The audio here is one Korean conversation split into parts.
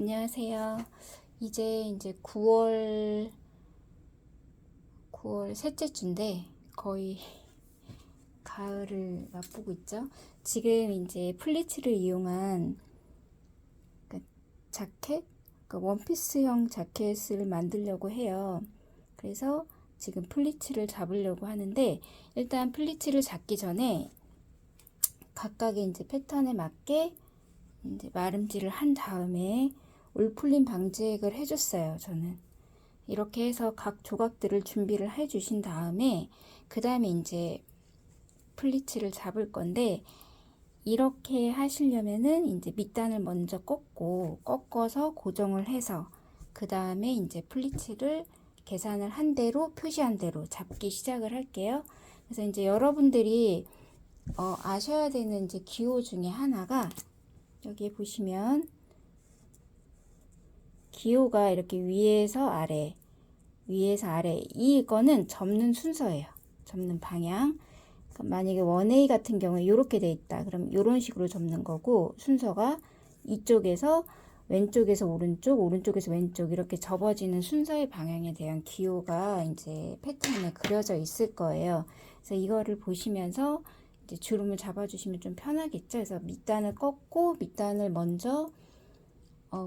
안녕하세요. 이제 9월 셋째 주인데 거의 가을을 맛보고 있죠. 지금 이제 플리츠를 이용한 자켓, 원피스형 자켓을 만들려고 해요. 그래서 지금 플리츠를 잡으려고 하는데 일단 플리츠를 잡기 전에 각각의 이제 패턴에 맞게 이제 마름질을 한 다음에 올풀림 방지액을 해줬어요. 저는 이렇게 해서 각 조각들을 준비를 해 주신 다음에 그 다음에 이제 플리츠를 잡을 건데, 이렇게 하시려면은 이제 밑단을 먼저 꺾어서 고정을 해서 그 다음에 이제 플리츠를 계산을 한 대로 표시한 대로 잡기 시작을 할게요. 그래서 이제 여러분들이 아셔야 되는 이제 기호 중에 하나가, 여기 보시면 기호가 이렇게 위에서 아래, 이거는 접는 순서예요. 접는 방향. 만약에 원A 같은 경우에 이렇게 돼 있다. 그럼 이런 식으로 접는 거고, 순서가 이쪽에서 왼쪽에서 오른쪽, 오른쪽에서 왼쪽 이렇게 접어지는 순서의 방향에 대한 기호가 이제 패턴에 그려져 있을 거예요. 그래서 이거를 보시면서 이제 주름을 잡아주시면 좀 편하겠죠. 그래서 밑단을 꺾고 밑단을 먼저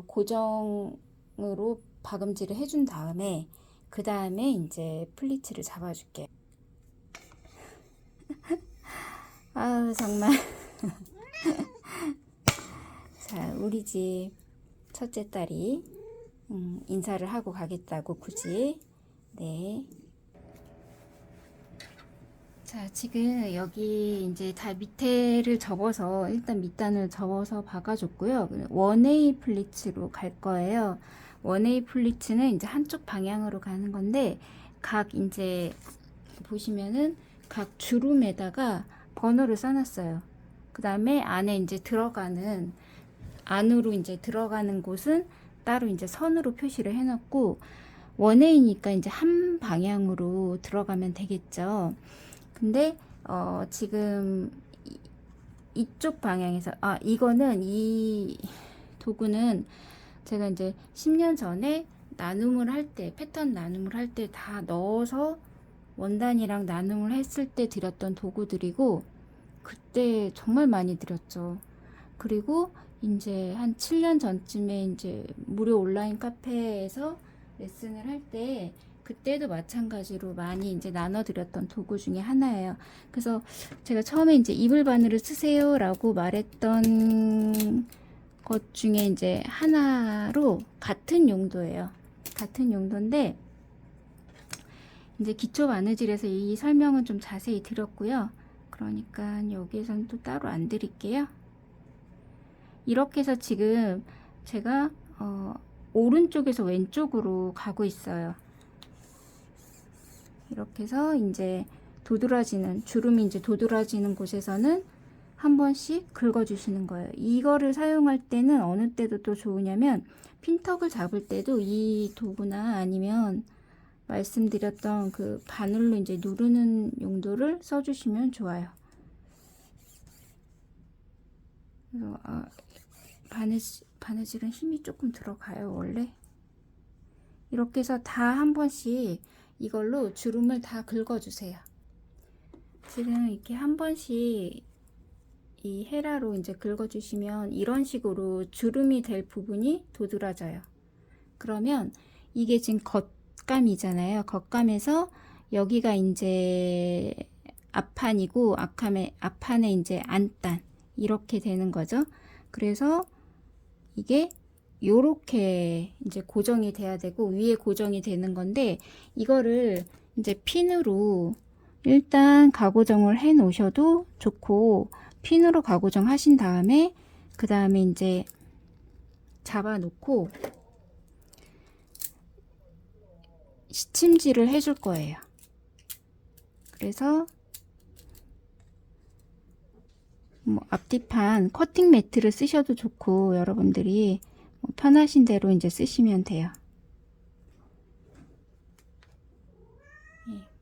고정으로 박음질을 해준 다음에 그 다음에 이제 플리츠를 잡아줄게요. 아우 정말. 자, 우리 집 첫째 딸이 인사를 하고 가겠다고 굳이. 네. 자, 지금 여기 이제 다 밑에를 접어서 일단 밑단을 접어서 박아줬고요. 원웨이 플리츠로 갈 거예요. 원웨이 플리츠는 이제 한쪽 방향으로 가는 건데, 각 이제 보시면은 각 주름에다가 번호를 써놨어요. 그 다음에 안에 이제 안으로 이제 들어가는 곳은 따로 이제 선으로 표시를 해놨고, 원웨이니까 이제 한 방향으로 들어가면 되겠죠. 근데 지금 이쪽 방향에서, 이거는, 이 도구는 제가 이제 10년 전에 패턴 나눔을 할 때 다 넣어서 원단이랑 나눔을 했을 때 드렸던 도구들이고, 그때 정말 많이 드렸죠. 그리고 이제 한 7년 전쯤에 이제 무료 온라인 카페에서 레슨을 할 때, 그때도 마찬가지로 많이 이제 나눠드렸던 도구 중에 하나예요. 그래서 제가 처음에 이제 이불 바늘을 쓰세요 라고 말했던 것 중에 이제 하나로, 같은 용도예요. 같은 용도인데, 이제 기초 바느질에서 이 설명은 좀 자세히 드렸고요. 그러니까 여기에서는 또 따로 안 드릴게요. 이렇게 해서 지금 제가 오른쪽에서 왼쪽으로 가고 있어요. 이렇게 해서 이제 주름이 이제 도드라지는 곳에서는 한 번씩 긁어주시는 거예요. 이거를 사용할 때는 어느 때도 또 좋으냐면, 핀턱을 잡을 때도 이 도구나 아니면 말씀드렸던 그 바늘로 이제 누르는 용도를 써주시면 좋아요. 그래서 바느질은 힘이 조금 들어가요, 원래. 이렇게 해서 다 한 번씩 이걸로 주름을 다 긁어주세요. 지금 이렇게 한 번씩 이 헤라로 이제 긁어주시면 이런 식으로 주름이 될 부분이 도드라져요. 그러면 이게 지금 겉감이잖아요. 겉감에서 여기가 이제 앞판이고, 앞판에 이제 안단, 이렇게 되는 거죠. 그래서 이게 요렇게 이제 고정이 돼야 되고, 위에 고정이 되는 건데, 이거를 이제 핀으로 일단 가고정을 해 놓으셔도 좋고, 핀으로 가고정 하신 다음에 그 다음에 이제 잡아 놓고 시침질을 해줄 거예요. 그래서 뭐 앞뒤판 커팅 매트를 쓰셔도 좋고, 여러분들이 편하신 대로 이제 쓰시면 돼요.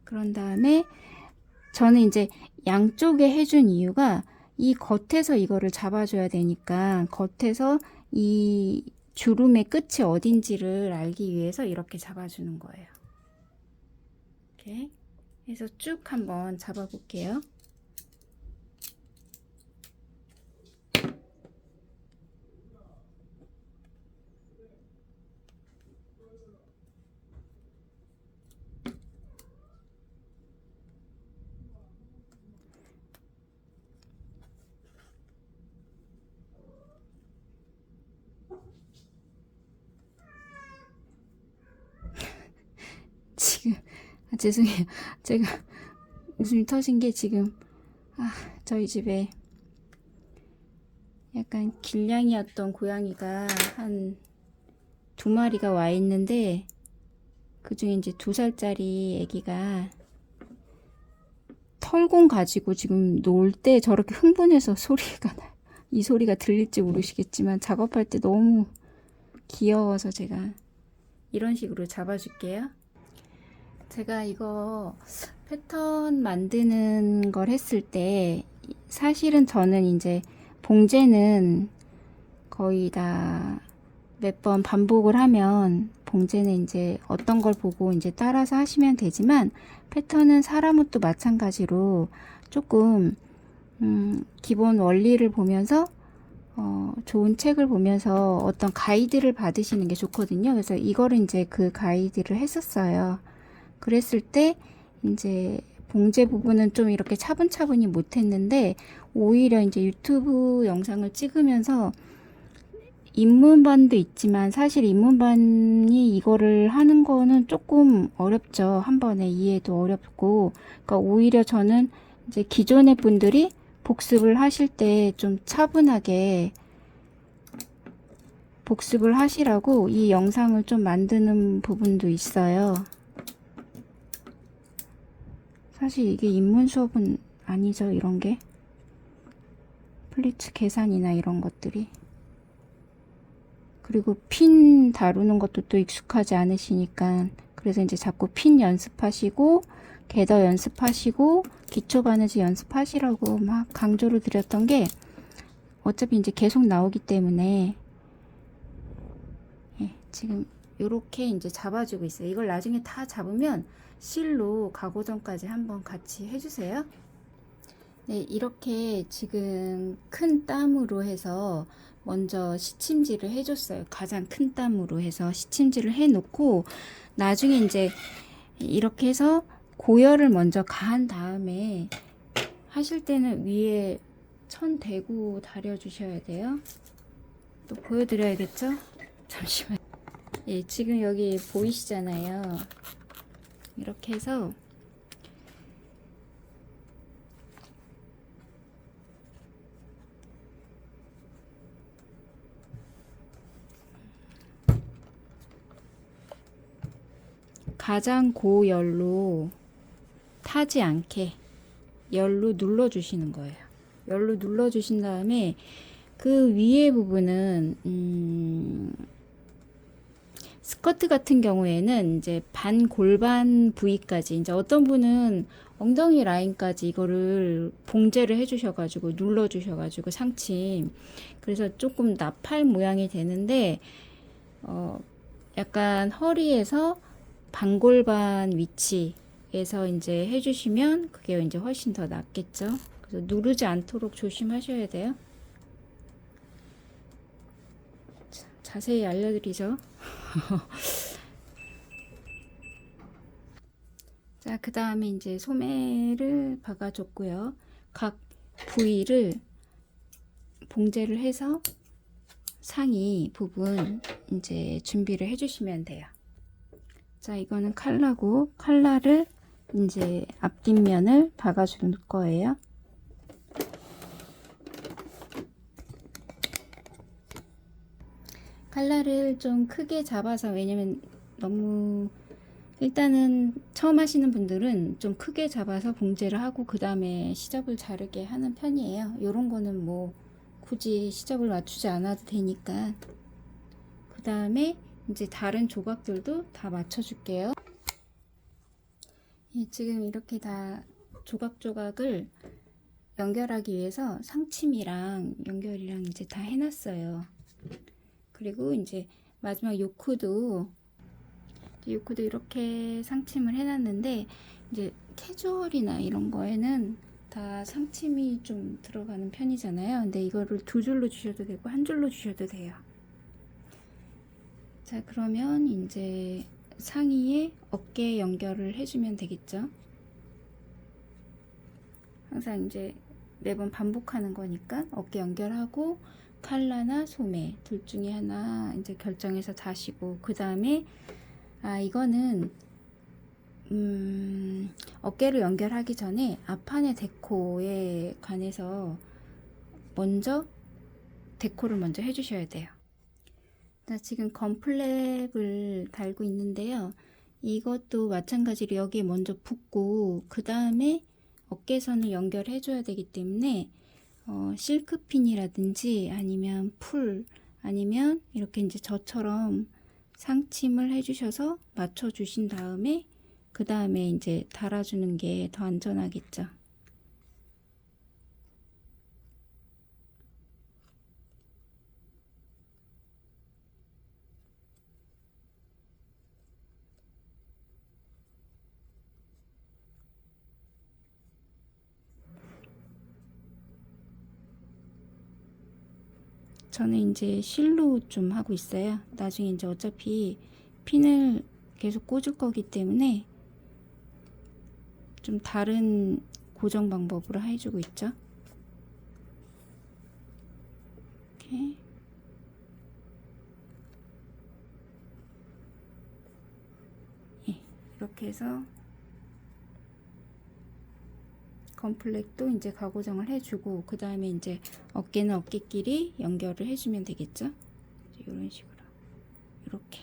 그런 다음에 저는 이제 양쪽에 해준 이유가, 이 겉에서 이거를 잡아줘야 되니까 겉에서 이 주름의 끝이 어딘지를 알기 위해서 이렇게 잡아주는 거예요. 이렇게 해서 쭉 한번 잡아볼게요. 지금 죄송해요. 제가 웃음이 터진 게 지금 저희 집에 약간 길냥이였던 고양이가 한 2마리가 와 있는데 그 중에 이제 2살짜리 애기가 털공 가지고 지금 놀 때 저렇게 흥분해서 소리가 나요. 이 소리가 들릴지 모르시겠지만 작업할 때 너무 귀여워서 제가 이런 식으로 잡아줄게요. 제가 이거 패턴 만드는 걸 했을 때 사실은 저는 이제 봉제는 거의 다 몇 번 반복을 하면 봉제는 이제 어떤 걸 보고 이제 따라서 하시면 되지만 패턴은 사람 옷도 마찬가지로 조금 기본 원리를 보면서 좋은 책을 보면서 어떤 가이드를 받으시는 게 좋거든요. 그래서 이거를 이제 그 가이드를 했었어요. 그랬을 때 이제 봉제 부분은 좀 이렇게 차분차분히 못했는데 오히려 이제 유튜브 영상을 찍으면서 입문반도 있지만 사실 입문반이 이거를 하는 거는 조금 어렵죠. 한 번에 이해도 어렵고. 그러니까 오히려 저는 이제 기존의 분들이 복습을 하실 때 좀 차분하게 복습을 하시라고 이 영상을 좀 만드는 부분도 있어요. 사실 이게 입문 수업은 아니죠. 이런 게 플리츠 계산이나 이런 것들이. 그리고 핀 다루는 것도 또 익숙하지 않으시니까 그래서 이제 자꾸 핀 연습하시고 겟어 연습하시고 기초 바느질 연습하시라고 막 강조를 드렸던 게 어차피 이제 계속 나오기 때문에 지금 이렇게 이제 잡아주고 있어요. 이걸 나중에 다 잡으면 실로 가고 전까지 한번 같이 해주세요. 네, 이렇게 지금 큰 땀으로 해서 먼저 시침질을 해줬어요. 가장 큰 땀으로 해서 시침질을 해놓고 나중에 이제 이렇게 해서 고열을 먼저 가한 다음에 하실 때는 위에 천 대고 다려주셔야 돼요. 또 보여드려야겠죠? 잠시만. 예, 지금 여기 보이시잖아요. 이렇게 해서 가장 고열로 타지 않게 열로 눌러주시는 거예요. 열로 눌러주신 다음에 그 위에 부분은 스커트 같은 경우에는 이제 반 골반 부위까지 이제 어떤 분은 엉덩이 라인까지 이거를 봉제를 해주셔가지고 눌러주셔가지고 상침 그래서 조금 나팔 모양이 되는데 약간 허리에서 반골반 위치에서 이제 해주시면 그게 이제 훨씬 더 낫겠죠. 그래서 누르지 않도록 조심하셔야 돼요. 자세히 알려드리죠. 자, 그 다음에 이제 소매를 박아줬고요. 각 부위를 봉제를 해서 상의 부분 이제 준비를 해주시면 돼요. 자, 이거는 칼라고 칼라를 이제 앞뒷면을 박아줄 거예요. 칼라를 좀 크게 잡아서 왜냐면 너무 일단은 처음 하시는 분들은 좀 크게 잡아서 봉제를 하고 그 다음에 시접을 자르게 하는 편이에요. 요런 거는 뭐 굳이 시접을 맞추지 않아도 되니까. 그 다음에 이제 다른 조각들도 다 맞춰줄게요. 예, 지금 이렇게 다 조각을 연결하기 위해서 상침이랑 연결이랑 이제 다 해놨어요. 그리고 이제 마지막 요크도 이렇게 상침을 해놨는데, 이제 캐주얼이나 이런 거에는 다 상침이 좀 들어가는 편이잖아요. 근데 이거를 두 줄로 주셔도 되고 한 줄로 주셔도 돼요. 자, 그러면 이제 상의에 어깨 연결을 해주면 되겠죠. 항상 이제 매번 반복하는 거니까 어깨 연결하고 칼라나 소매 둘 중에 하나 이제 결정해서 다시고, 그 다음에 이거는 어깨를 연결하기 전에 앞판의 데코에 관해서 먼저 데코를 먼저 해주셔야 돼요. 나 지금 건플랩을 달고 있는데요. 이것도 마찬가지로 여기에 먼저 붓고 그 다음에 어깨선을 연결해 줘야 되기 때문에 실크핀이라든지 아니면 풀, 아니면 이렇게 이제 저처럼 상침을 해주셔서 맞춰 주신 다음에 그 다음에 이제 달아주는 게 더 안전하겠죠. 저는 이제 실로 좀 하고 있어요. 나중에 이제 어차피 핀을 계속 꽂을 거기 때문에 좀 다른 고정 방법으로 해주고 있죠. 이렇게. 예, 이렇게 해서 건플렉도 이제 가고정을 해주고, 그 다음에 이제 어깨는 어깨끼리 연결을 해주면 되겠죠. 이런 식으로 이렇게.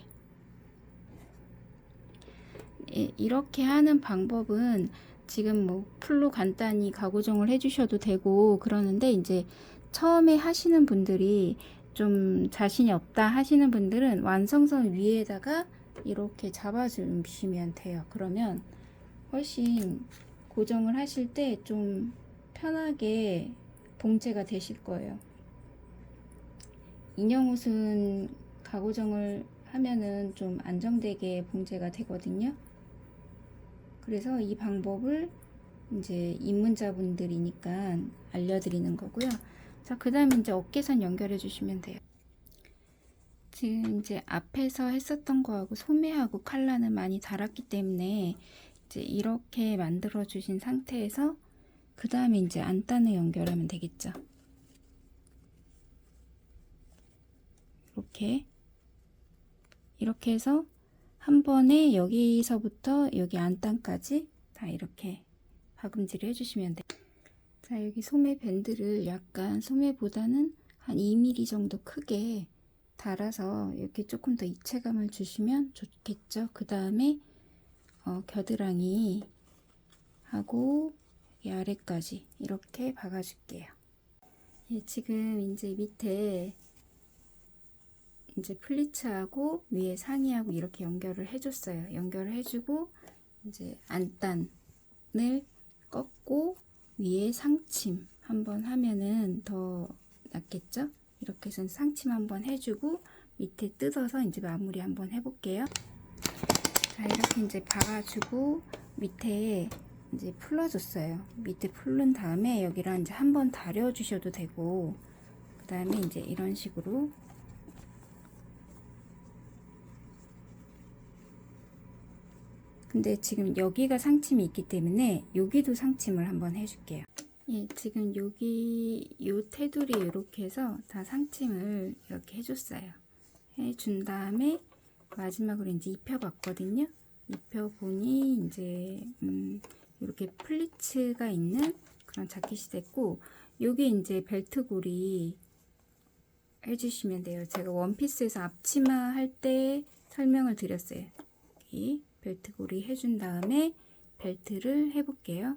예, 이렇게 하는 방법은 지금 뭐 풀로 간단히 가고정을 해주셔도 되고 그러는데, 이제 처음에 하시는 분들이 좀 자신이 없다 하시는 분들은 완성선 위에다가 이렇게 잡아주시면 돼요. 그러면 훨씬 고정을 하실 때 좀 편하게 봉제가 되실 거예요. 인형 옷은 가고정을 하면은 좀 안정되게 봉제가 되거든요. 그래서 이 방법을 이제 입문자분들이니까 알려드리는 거고요. 자, 그 다음에 이제 어깨선 연결해 주시면 돼요. 지금 이제 앞에서 했었던 거하고 소매하고 칼라는 많이 달았기 때문에 이제 이렇게 만들어 주신 상태에서 그 다음에 이제 안단을 연결하면 되겠죠. 이렇게 해서 한 번에 여기서부터 여기 안단까지 다 이렇게 박음질을 해주시면 돼요. 자, 여기 소매 밴드를 약간 소매보다는 한 2mm 정도 크게 달아서 이렇게 조금 더 입체감을 주시면 좋겠죠. 그 다음에 겨드랑이 하고 이 아래까지 이렇게 박아줄게요. 예, 지금 이제 밑에 이제 플리츠하고 위에 상의하고 이렇게 연결을 해줬어요. 연결을 해주고 이제 안단을 꺾고 위에 상침 한번 하면은 더 낫겠죠? 이렇게 해서 상침 한번 해주고 밑에 뜯어서 이제 마무리 한번 해볼게요. 자, 이렇게 이제 박아주고 밑에 이제 풀어줬어요. 밑에 풀른 다음에 여기랑 이제 한번 다려주셔도 되고, 그 다음에 이제 이런 식으로 근데 지금 여기가 상침이 있기 때문에 여기도 상침을 한번 해줄게요. 예, 지금 여기 요 테두리 이렇게 해서 다 상침을 이렇게 해줬어요. 해준 다음에 마지막으로 이제 입혀봤거든요. 입혀보니 이제 이렇게 플리츠가 있는 그런 자켓이 됐고, 요게 이제 벨트골이 해주시면 돼요. 제가 원피스에서 앞치마 할 때 설명을 드렸어요. 여기 벨트골이 해준 다음에 벨트를 해볼게요.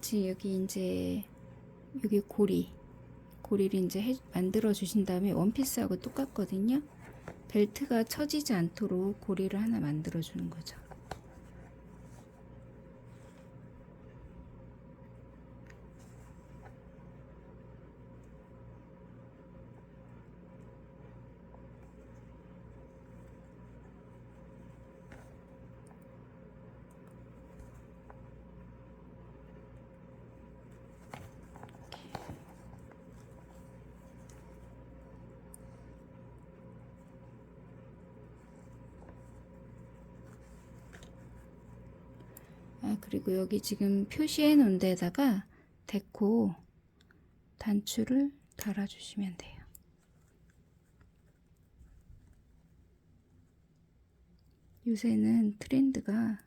지금 여기 이제 여기 고리를 이제 만들어 주신 다음에 원피스하고 똑같거든요. 벨트가 처지지 않도록 고리를 하나 만들어 주는 거죠. 자, 그리고 여기 지금 표시해 놓은 데다가 데코 단추를 달아주시면 돼요. 요새는 트렌드가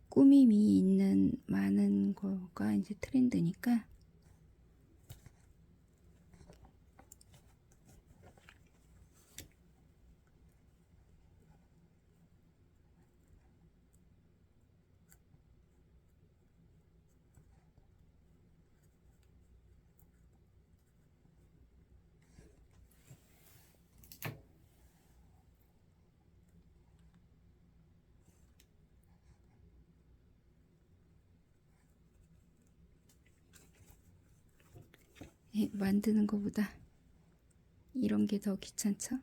꾸밈이 있는 많은 거가 이제 트렌드니까 만드는 것보다 이런 게 더 귀찮죠?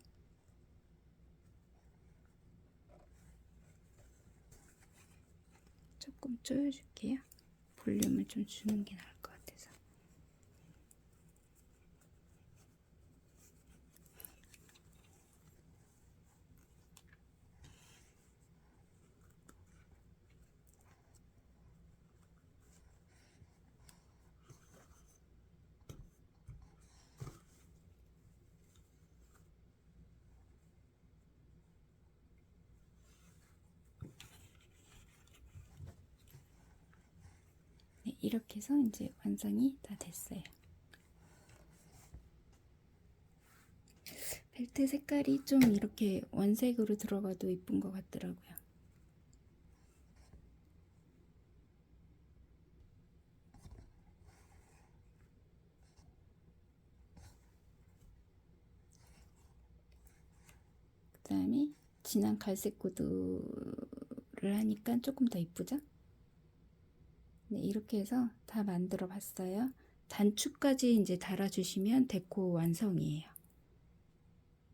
조금 조여줄게요. 볼륨을 좀 주는 게 나을 것 같아서. 네, 이렇게 해서 이제 완성이 다 됐어요. 벨트 색깔이 좀 이렇게 원색으로 들어가도 이쁜 것 같더라고요. 그 다음에 진한 갈색 구두를 하니까 조금 더 이쁘죠? 네, 이렇게 해서 다 만들어 봤어요. 단추까지 이제 달아주시면 데코 완성이에요.